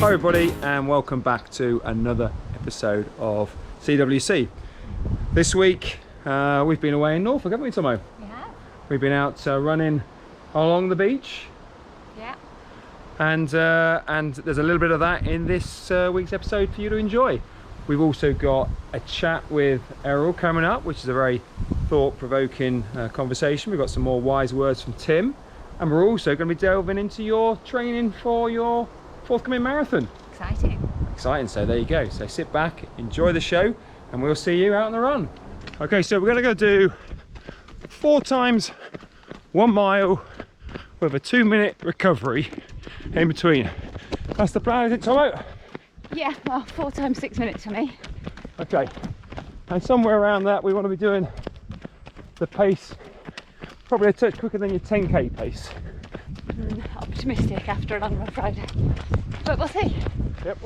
Hi everybody and welcome back to another episode of CWC. This week we've been away in Norfolk, haven't we, Tomo? Yeah. We've been out running along the beach. Yeah. And there's a little bit of that in this week's episode for you to enjoy. We've also got a chat with Errol coming up, which is a very thought-provoking conversation. We've got some more wise words from Tim, and we're also going to be delving into your training for your forthcoming marathon. Exciting. So there you go. So sit back, enjoy the show, and we'll see you out on the run. Okay, so we're going to go do 4 times 1 mile with a 2-minute recovery in between. That's the plan, is it, Tomo? Yeah, well, 4 times 6 minutes for me. Okay, and somewhere around that we want to be doing the pace probably a touch quicker than your 10k pace. Optimistic after a long rough ride, but we'll see. Yep.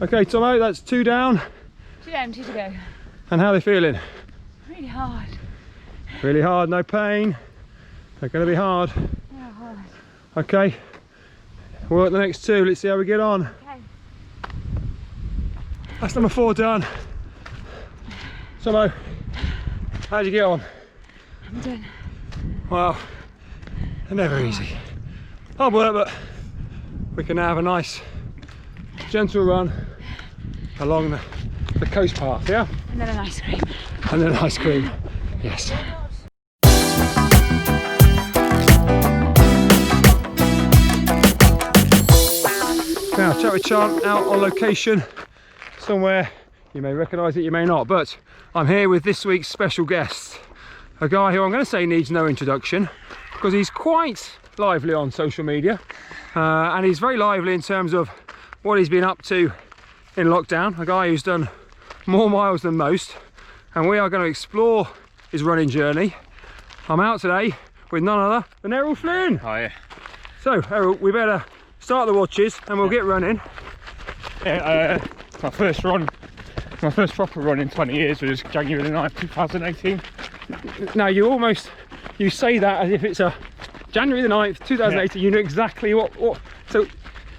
Okay, Tomo, that's 2 down. 2 down, 2 to go. And how are they feeling? Really hard. Really hard, no pain. They're going to be hard. Yeah, hard. Okay, we're at the next 2. Let's see how we get on. Okay. That's number 4 done. Tomo, how'd you get on? I'm done. Well, they're never easy. Hard work, but we can now have a nice gentle run along the coast path, yeah? And then an ice cream. And then ice cream, yes. Now, chat with Chant out on location somewhere. You may recognise it, you may not, but I'm here with this week's special guest. A guy who I'm going to say needs no introduction because he's quite lively on social media and he's very lively in terms of what he's been up to in lockdown. A guy who's done more miles than most, and we are going to explore his running journey. I'm out today with none other than Errol Flynn. Hi. So Errol, we better start the watches and we'll get running. Yeah, my first proper run in 20 years was January 9th, 2018. Now you say that as if it's a January the 9th, 2018, yeah. You know exactly what so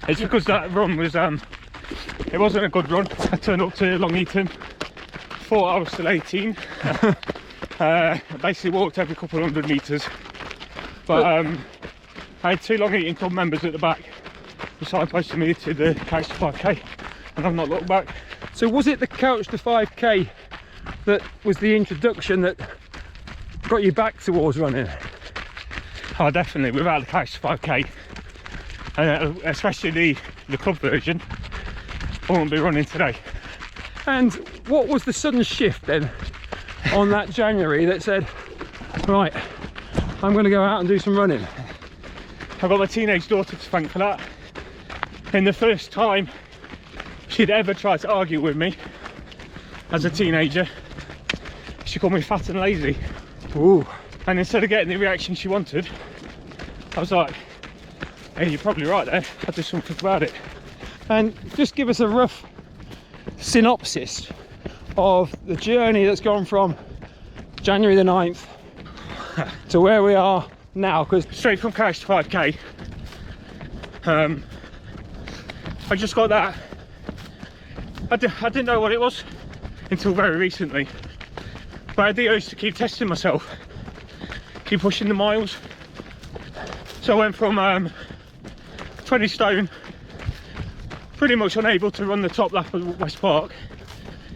it's because that run was it wasn't a good run. I turned up to Long Eaton, thought I was still 18. Basically walked every couple of 100 metres, but I had 2 Long Eaton club members at the back who signposted me to the Couch to 5k, and I've not looked back. So was it the Couch to 5k that was the introduction that got you back towards running? Oh, definitely. Without the Couch to 5k, especially the club version, I wouldn't be running today. And what was the sudden shift then on that January that said, right, I'm going to go out and do some running? I've got my teenage daughter to thank for that. In the first time she'd ever tried to argue with me as a teenager, she called me fat and lazy. Ooh. And instead of getting the reaction she wanted, I was like, hey, you're probably right there, I'll do something about it. And just give us a rough synopsis of the journey that's gone from January the 9th to where we are now. Because straight from Couch to 5k, I just got that. I didn't know what it was until very recently, but I did used to keep testing myself, keep pushing the miles. So I went from 20 stone, pretty much unable to run the top lap of West Park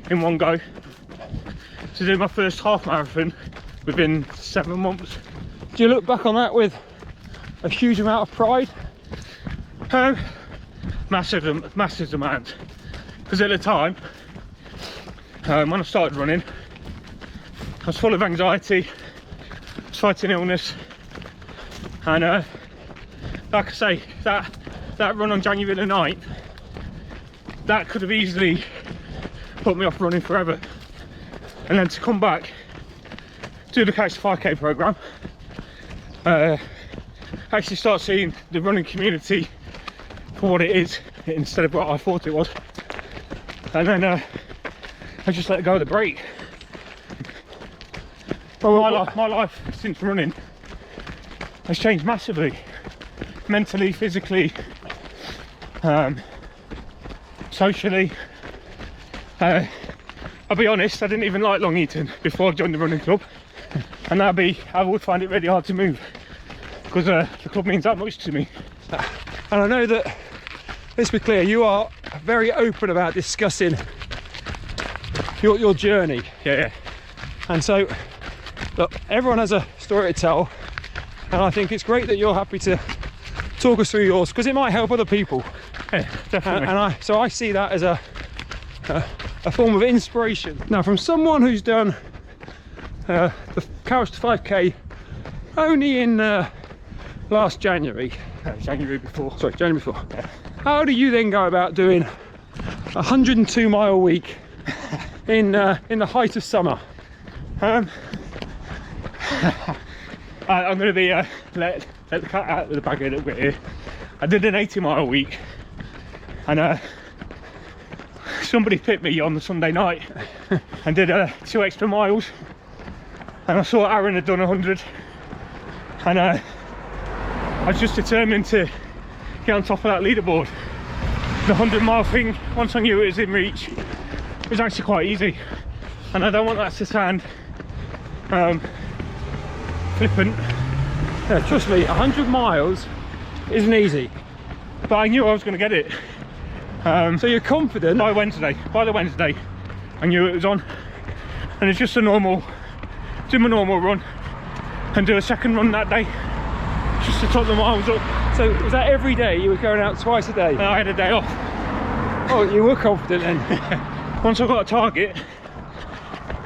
in one go, to do my first half marathon within 7 months. Do you look back on that with a huge amount of pride? Massive amount, because at the time when I started running, I was full of anxiety, I was fighting illness, and like I say, that run on January the 9th, that could have easily put me off running forever. And then to come back, do the Couch to 5k programme, actually start seeing the running community for what it is instead of what I thought it was, and then I just let go of the brake. Well, my life since running has changed massively, mentally, physically. socially. I'll be honest, I didn't even like Long Eaton before I joined the running club, and I would find it really hard to move because the club means that much to me. And I know that, let's be clear, you are very open about discussing your journey. Yeah. And so, look, everyone has a story to tell, and I think it's great that you're happy to talk us through yours, because it might help other people. Yeah, definitely. And I see that as a form of inspiration. Now, from someone who's done the Couch to 5K only in last January. January before. Sorry, January before. Yeah. How do you then go about doing a 102-mile week in the height of summer? I'm going to be let the cat out of the bag a little bit here. I did an 80-mile week, and somebody picked me on the Sunday night and did 2 extra miles, and I saw Aaron had done 100, and I was just determined to get on top of that leaderboard. The 100-mile thing, once I knew it was in reach, it was actually quite easy, and I don't want that to sound flippant. Yeah, trust me, 100 miles isn't easy. But I knew I was going to get it. So you're confident? By the Wednesday, I knew it was on. And it's just a normal, do my normal run and do a second run that day, just to top the miles up. So was that every day you were going out twice a day? And I had a day off. Oh, you were confident then? Once I've got a target,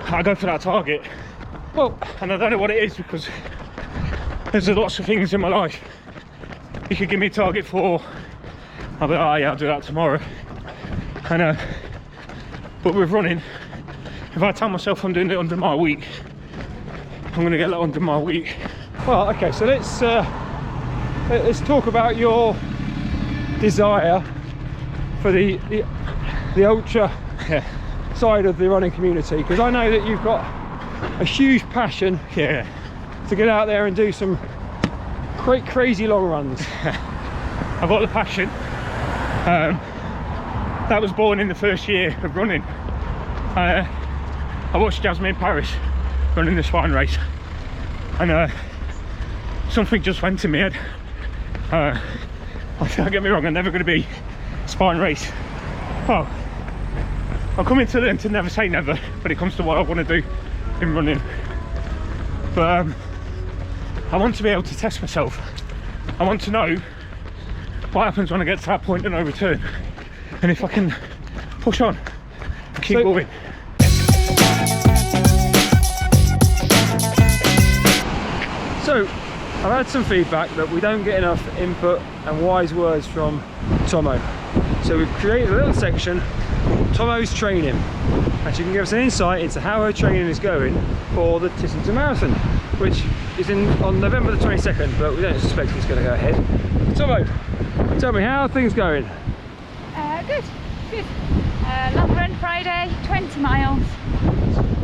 I go for that target. Well, and I don't know what it is, because there's lots of things in my life. You could give me a target for, I'll be like, oh yeah, I'll do that tomorrow. And but with running, if I tell myself I'm doing the 100-mile week, I'm going to get that 100-mile week. Well, okay, so let's talk about your desire for the ultra side of the running community, because I know that you've got a huge passion to get out there and do some crazy long runs. I've got the passion. That was born in the first year of running. I watched Jasmine Paris running the Spine race, and something just went in my head. Don't get me wrong, I'm never going to be Spine race. Oh, I'm coming to learn to never say never when it comes to what I want to do in running. But I want to be able to test myself. I want to know what happens when I get to that point of no return, and if I can push on and keep going. So I've had some feedback that we don't get enough input and wise words from Tomo, so we've created a little section called Tomo's Training, and she can give us an insight into how her training is going for the Tissington Marathon, which is on November the 22nd, but we don't suspect it's going to go ahead. Tomo, tell me, how are things going? Good. Long run Friday, 20 miles.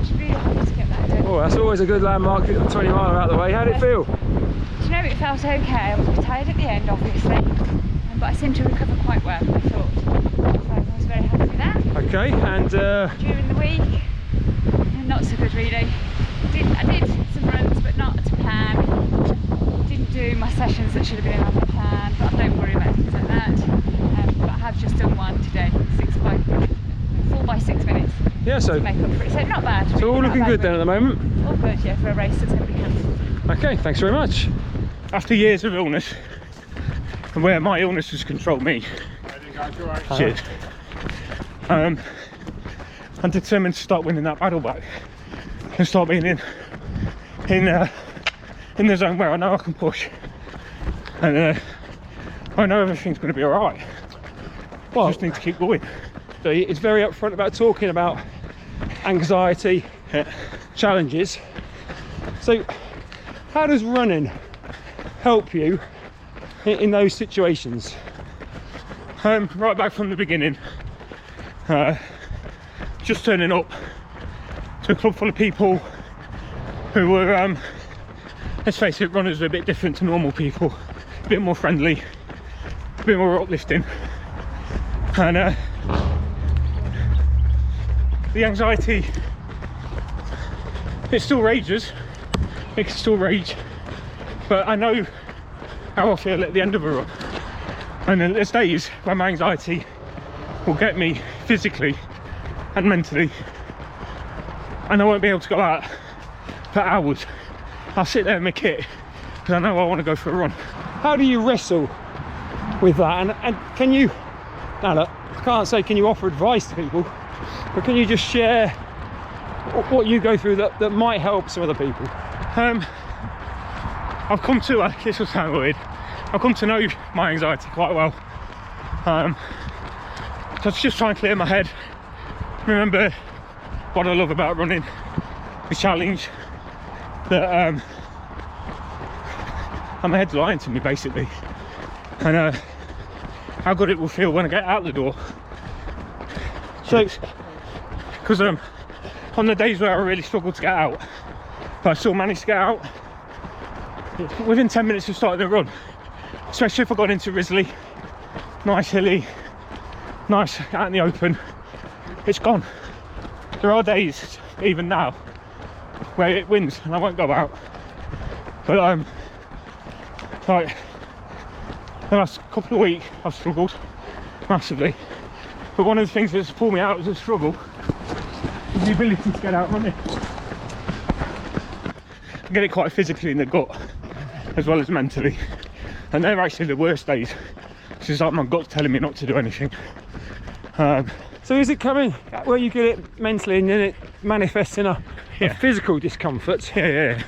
Should be happy to get that done. Oh, that's always a good landmark, 20 mile out of the way. How did it feel? Do you know, it felt okay. I was a bit tired at the end, obviously, but I seemed to recover quite well, I thought. So I was very happy with that. Okay, and during the week, not so good really. I did some runs, but not to plan. Didn't do my sessions that should have been on the plan, but I don't worry about things like that. But I have just done one today, 4 by 6 minutes. yeah, so To make up for it. So not bad. so all looking good then at the moment. All good, yeah, for a race that's going to be cancelled. Okay, thanks very much. After years of illness, and where my illness has controlled me, cheers. I'm determined to start winning that battle back and start being in the zone where I know I can push, and I know everything's going to be all right. Well, I just need to keep going. so it's very upfront about talking about anxiety, challenges. So how does running help you in those situations? Right back from the beginning, just turning up to a club full of people who were, let's face it, runners are a bit different to normal people, a bit more friendly, a bit more uplifting, and the anxiety, it still rages, it can still rage, but I know how I feel at the end of a run. And then there's days when my anxiety will get me physically and mentally, and I won't be able to go out for hours. I'll sit there in my kit because I know I want to go for a run. How do you wrestle with that? And can you, now look, I can't say can you offer advice to people, but can you just share what you go through that might help some other people? I've come to, this will sound weird, I've come to know my anxiety quite well. So just try and clear my head, remember what I love about running, the challenge, that and my head's lying to me basically, and how good it will feel when I get out the door. So, because on the days where I really struggle to get out, but I still manage to get out within 10 minutes of starting the run, especially if I got into Risley, nice hilly, nice out in the open, it's gone. There are days, even now, where it wins and I won't go out, but like the last couple of weeks I've struggled massively, but one of the things that's pulled me out of the struggle is the ability to get out running. I get it quite physically in the gut as well as mentally, and they're actually the worst days. It's just like my gut's telling me not to do anything. So is it coming where you get it mentally and then it manifests in a physical discomfort? Yeah.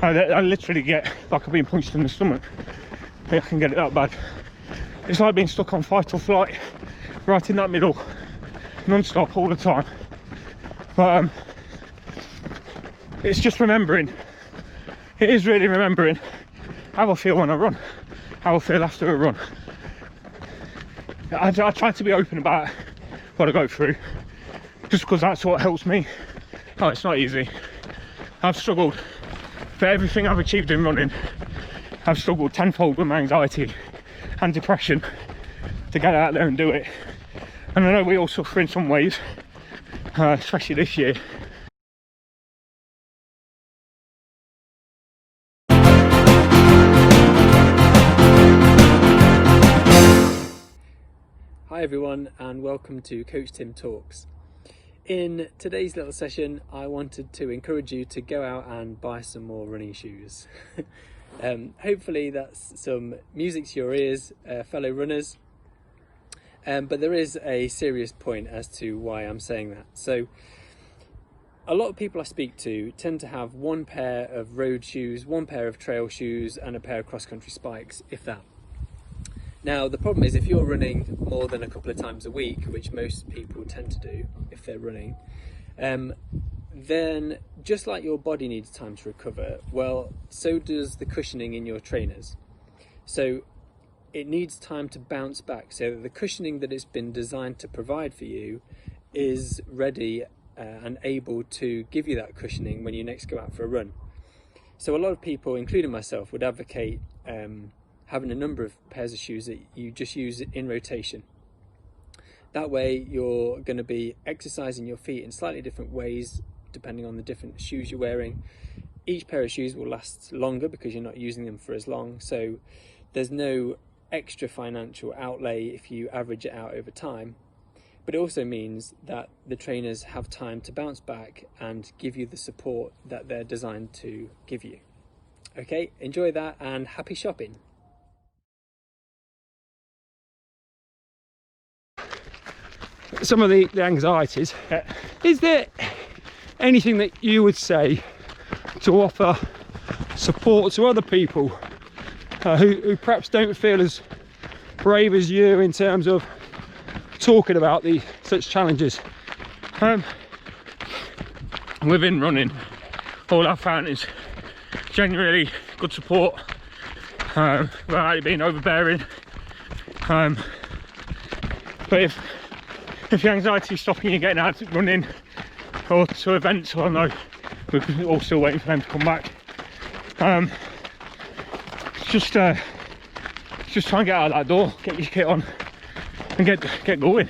I literally get like I've been punched in the stomach. I can get it that bad. It's like being stuck on fight or flight, right in that middle, non-stop all the time. But it's just remembering. It is really remembering how I feel when I run, how I feel after a run. I try to be open about what I go through, just because that's what helps me. Oh, it's not easy. I've struggled for everything I've achieved in running. I've struggled tenfold with my anxiety and depression to get out there and do it. And I know we all suffer in some ways, especially this year. Hi everyone, and welcome to Coach Tim Talks. In today's little session, I wanted to encourage you to go out and buy some more running shoes. Hopefully that's some music to your ears, fellow runners. But there is a serious point as to why I'm saying that. So a lot of people I speak to tend to have one pair of road shoes, one pair of trail shoes, and a pair of cross-country spikes, if that. Now the problem is, if you're running more than a couple of times a week, which most people tend to do if they're running, then just like your body needs time to recover, well, so does the cushioning in your trainers. So it needs time to bounce back, so that the cushioning that it's been designed to provide for you is ready and able to give you that cushioning when you next go out for a run. So a lot of people, including myself, would advocate having a number of pairs of shoes that you just use in rotation. That way you're going to be exercising your feet in slightly different ways depending on the different shoes you're wearing. Each pair of shoes will last longer because you're not using them for as long, so there's no extra financial outlay if you average it out over time. But it also means that the trainers have time to bounce back and give you the support that they're designed to give you. Okay, enjoy that and happy shopping. Some of the anxieties. Is there anything that you would say to offer support to other people who perhaps don't feel as brave as you in terms of talking about such challenges? Within running, all I've found is genuinely good support without it being overbearing. But if your anxiety is stopping you getting out running or to events, I know we're all still waiting for them to come back. Just try and get out of that door, get your kit on and get going.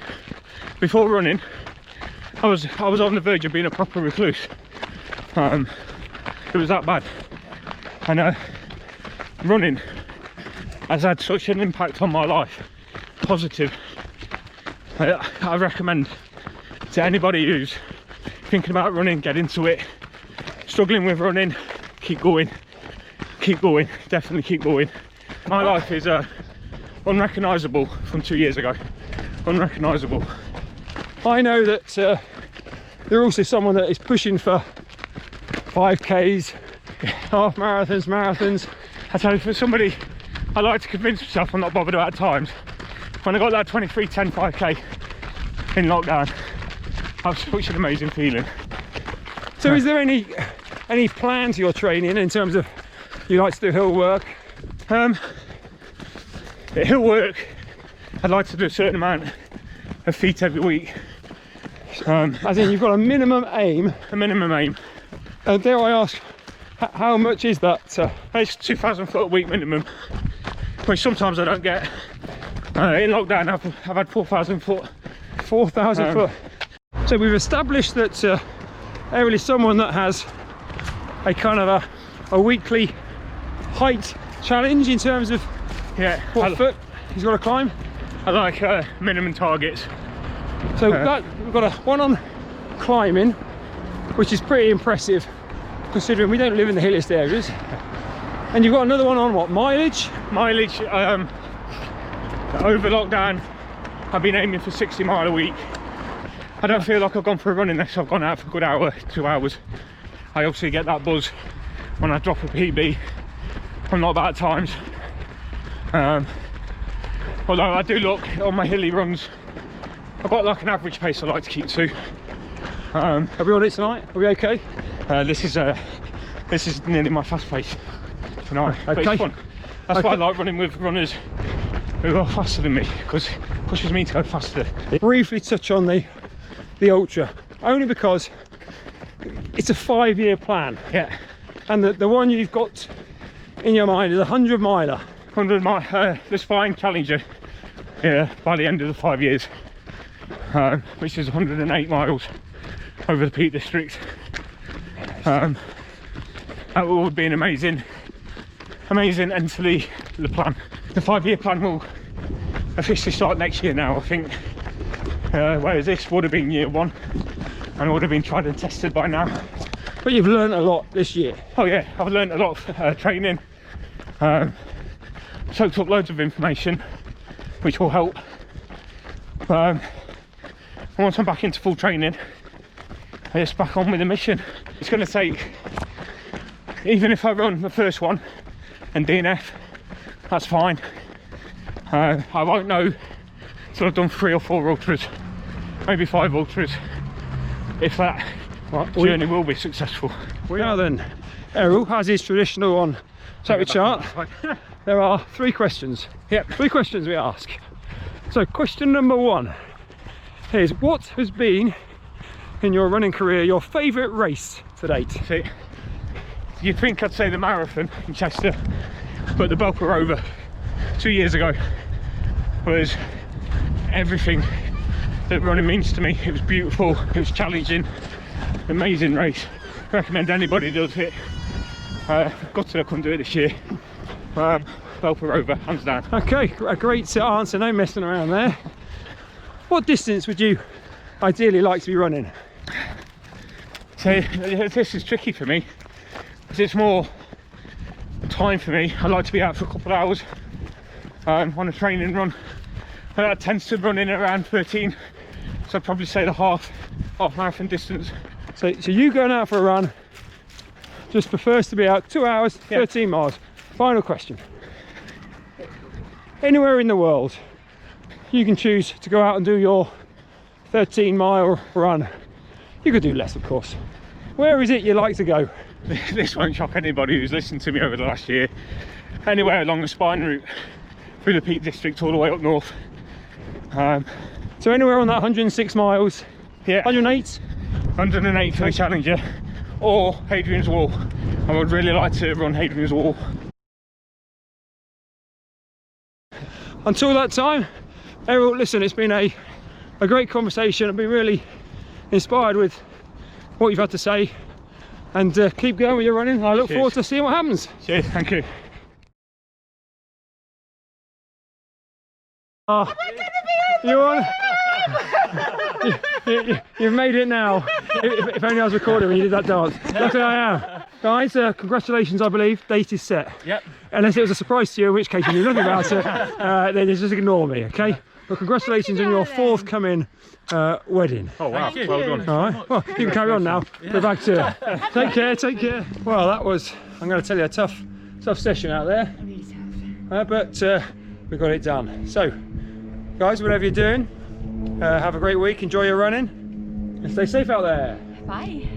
before running, I was on the verge of being a proper recluse. It was that bad, and running has had such an impact on my life, positive. I recommend to anybody who's thinking about running, get into it. Struggling with running, keep going, definitely keep going. My life is unrecognisable from 2 years ago, unrecognisable. I know that you're also someone that is pushing for 5Ks, half marathons. I tell you, for somebody, I like to convince myself I'm not bothered about times. When I got that 23:10 5K in lockdown, that was such an amazing feeling. So is there any plan to your training in terms of, you like to do hill work? Hill work, I'd like to do a certain amount of feet every week. As in, you've got a minimum aim. A minimum aim. Dare I ask, how much is that? It's 2,000 foot a week minimum, which sometimes I don't get. In lockdown I've had 4,000 foot. 4,000 foot. So we've established that Errol is someone that has a kind of a weekly height challenge in terms of what foot he's got to climb. I like minimum targets. So we've got one on climbing, which is pretty impressive considering we don't live in the hilliest areas. And you've got another one on what, mileage? Mileage, over lockdown I've been aiming for 60 mile a week. I don't feel like I've gone for a run unless I've gone out for a good hour, 2 hours. I obviously get that buzz when I drop a PB. I'm not bad at times. Although I do look on my hilly runs, I've got like an average pace I like to keep to. Are we on it tonight? Are we okay? This is nearly my fast pace tonight. But Okay. it's fun. That's why I like running with runners who are faster than me, because it pushes me to go faster. Briefly touch on the ultra, only because it's a 5-year plan. Yeah. And the one you've got in your mind is a 100 miler. 100 mile, the Spine Challenger, by the end of the 5 years, which is 108 miles over the Peak District. That would be an amazing end to the plan. The 5-year plan will officially start next year now, I think, whereas this would have been year 1 and would have been tried and tested by now. But you've learned a lot this year. Oh yeah, I've learned a lot of training, soaked up loads of information which will help. And once I'm back into full training, I just back on with the mission. It's going to take, even if I run the first one and DNF, that's fine. I won't know till I've done 3 or 4 ultras, maybe 5 ultras, if that journey will be successful. Now then, Errol, as is traditional on Chat with Chant, there are 3 questions. Yep. 3 questions we ask. So question number 1 is, what has been in your running career your favourite race to date? See, you'd think I'd say the marathon in Chester, but the Belper Rover 2 years ago was everything that running means to me. It was beautiful, it was challenging, amazing race. I recommend anybody does it. Gutted I couldn't do it this year. Belper Rover, hands down. Okay, a great answer, no messing around there. What distance would you ideally like to be running? So this is tricky for me, because it's more time for me. I like to be out for a couple of hours on a training run. That tends to run in around 13, so I'd probably say the half marathon distance. So you going out for a run just prefers to be out 2 hours, 13 miles. Final question. Anywhere in the world you can choose to go out and do your 13-mile run. You could do less, of course. Where is it you like to go? This won't shock anybody who's listened to me over the last year. Anywhere along the Spine route, through the Peak District all the way up north. So anywhere on that 106 miles? Yeah. 108? 108 for the Challenger, or Hadrian's Wall. I would really like to run Hadrian's Wall. Until that time, Errol, listen, it's been a a great conversation. I've been really inspired with what you've had to say, and keep going with your running. I look forward to seeing what happens. Cheers, thank you. Oh, you on? You've made it now. If only I was recording when you did that dance. Luckily I am. Guys, congratulations, I believe. Date is set. Yep. Unless it was a surprise to you, in which case you knew nothing about it, then just ignore me, okay? But congratulations on your forthcoming wedding. Oh wow, well done. All right, well, you can carry on now. We're back to it. Take care, take care. Well, that was, I'm going to tell you, a tough session out there. Really tough. But we got it done. So, guys, whatever you're doing, have a great week, enjoy your running, and stay safe out there. Bye.